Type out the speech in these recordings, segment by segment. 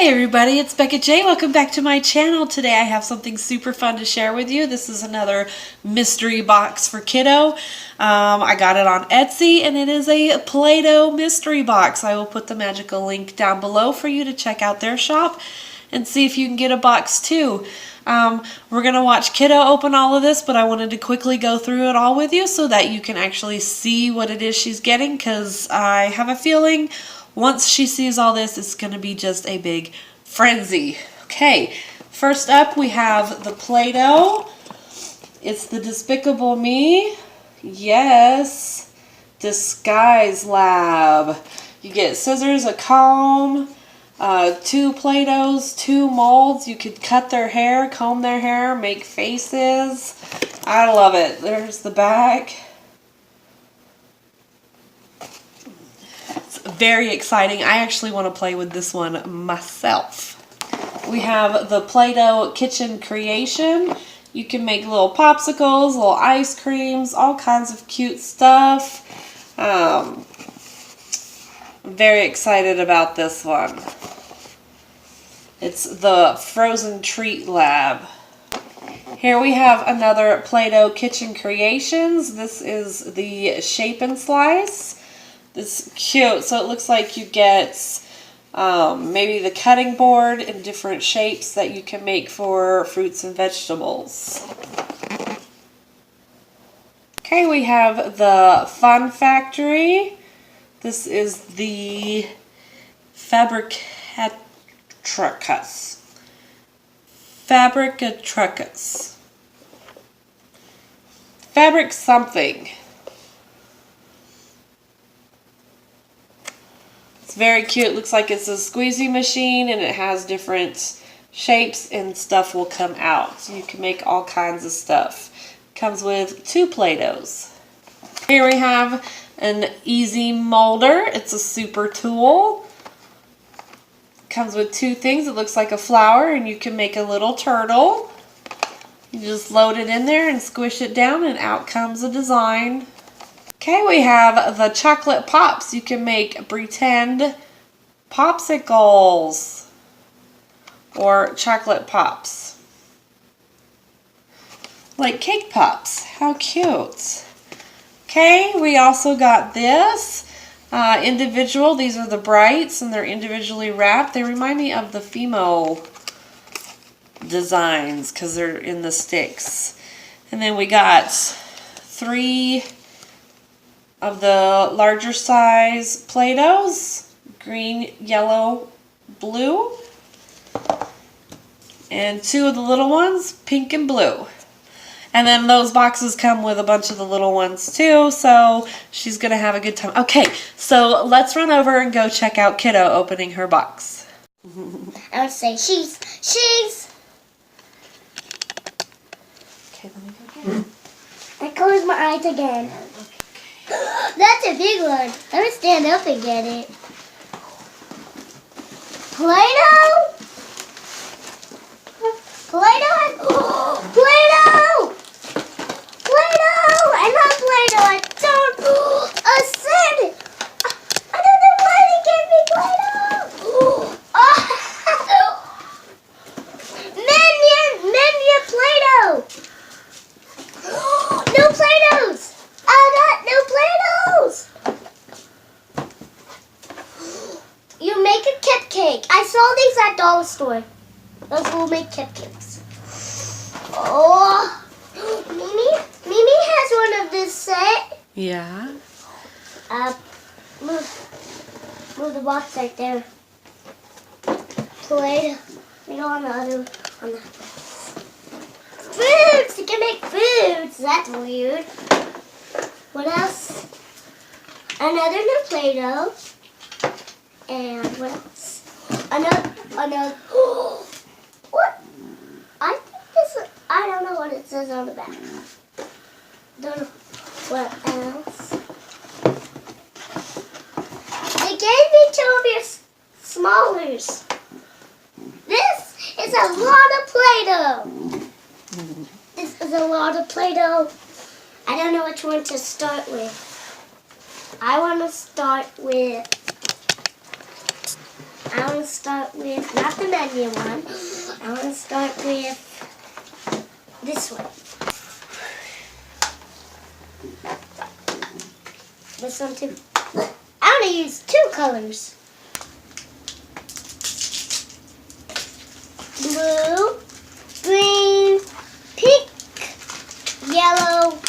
Hey everybody, it's Becca J. Welcome back to my channel. Today I have something super fun to share with you. This is another mystery box for kiddo. I got it on Etsy and it is a Play-Doh mystery box. I will put the magical link down below for you to check out their shop and see if you can get a box too. We're going to watch kiddo open all of this, but I wanted to quickly go through it all with you so that you can actually see what it is she's getting, because I have a feeling once she sees all this, it's going to be just a big frenzy. Okay, first up we have the Play-Doh. It's the Despicable Me. Yes. Disguise Lab. You get scissors, a comb, 2 Play-Dohs, 2 molds. You could cut their hair, comb their hair, make faces. I love it. There's the back. Very exciting. I actually want to play with this one myself. We have the Play-Doh Kitchen Creation. You can make little popsicles, little ice creams, all kinds of cute stuff. Very excited about this one. It's the Frozen Treat Lab. Here we have another Play-Doh Kitchen Creations. This is the Shape and Slice. It's cute. So it looks like you get maybe the cutting board in different shapes that you can make for fruits and vegetables. Okay, we have the Fun Factory. This is the Fabricatricus. Fabric something. It's very cute. Looks like it's a squeezy machine and it has different shapes and stuff will come out. So you can make all kinds of stuff. Comes with 2 Play-Dohs. Here we have an Easy Molder. It's a super tool. Comes with 2 things. It looks like a flower and you can make a little turtle. You just load it in there and squish it down and out comes a design. Okay, we have the Chocolate Pops. You can make pretend popsicles or chocolate pops. Like cake pops. How cute. Okay, we also got this individual. These are the Brights and they're individually wrapped. They remind me of the Fimo designs because they're in the sticks. And then we got 3 of the larger size Play-Dohs, green, yellow, blue, and 2 of the little ones, pink and blue. And then those boxes come with a bunch of the little ones too, so she's gonna have a good time. Okay, so let's run over and go check out kiddo opening her box. I would say she's. Okay, let me go again. I close my eyes again. That's a big one. Let me stand up and get it. Play-Doh? Play-Doh? Play-Doh! Play-Doh! I love Play-Doh. I don't... A scent! I don't know why they gave me Play-Doh. Minion Play-Doh! No Play-Dohs! No Play-Dohs! You make a cupcake. I saw these at Dollar Store. Those will make cupcakes. Oh, Mimi has one of this set. Yeah. Move the box right there. Play-Doh. We go on the other. Foods. You can make foods. That's weird. What else? Another new Play-Doh. And what else? Another. What? I think this. I don't know what it says on the back. Don't know what else. They gave me 2 of your smallers. This is a lot of Play-Doh. This is a lot of Play-Doh. I don't know which one to start with. I want to start with I want to start with, not the menu one. I want to start with this one. This one too. I want to use 2 colors. Blue, green, pink, yellow,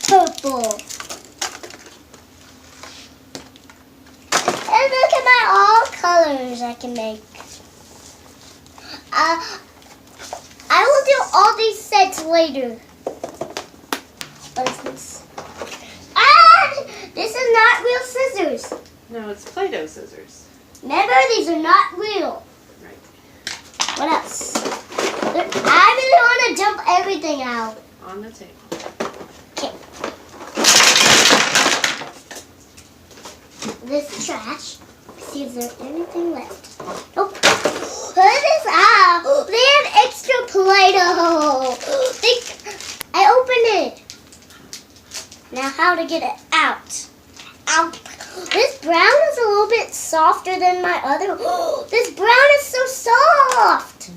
purple. And look at my all colors I can make. I will do all these sets later. What is this? This is not real scissors. No, it's Play-Doh scissors. Remember, these are not real. Right. What else? I really want to dump everything out. On the table. Okay. This is trash. See if there's anything left. Nope. Put this out. They have extra Play-Doh. I opened it. Now how to get it out. Out. This brown is a little bit softer than my other. This brown is so soft.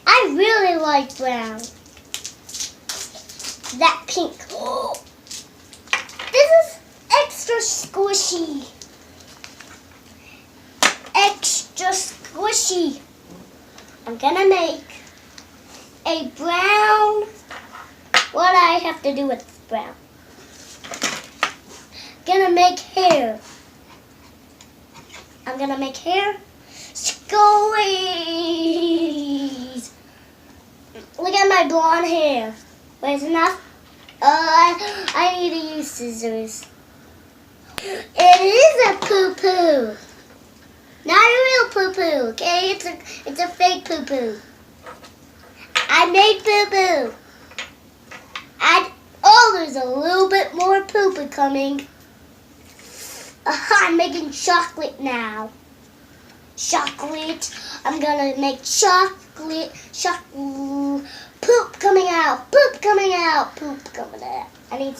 I really like brown. That pink. This is extra squishy. Extra squishy. I'm gonna make a brown. What do I have to do with brown? Gonna make hair. I'm gonna make hair. Squeeze. Look at my blonde hair. Wait, is enough? I need to use scissors. It is a poo-poo. Not a real poo-poo, okay? It's a fake poo-poo. I made poo-poo. There's a little bit more poo-poo coming. I'm making chocolate now. Chocolate. I'm gonna make chocolate. Poop coming out. Poop coming out. Poop coming out. I need.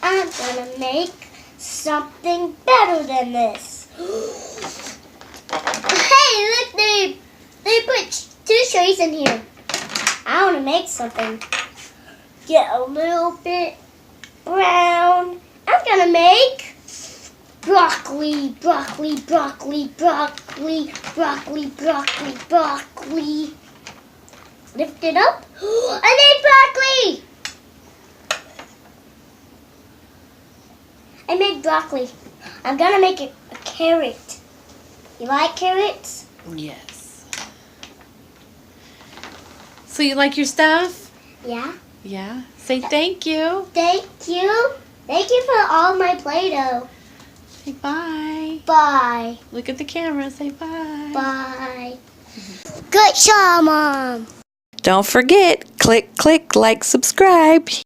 I'm gonna make something better than this. Hey, look, they put 2 trays in here. I want to make something. Get a little bit brown. I'm gonna make broccoli, broccoli, broccoli, broccoli, broccoli, broccoli, broccoli. Lift it up. I made broccoli. I made broccoli. I'm gonna make a carrot. You like carrots? Yes. So you like your stuff? Yeah. Yeah. Say thank you. Thank you. Thank you for all my Play-Doh. Say bye. Bye. Look at the camera. Say bye. Bye. Good job, Mom. Don't forget, click, like, subscribe.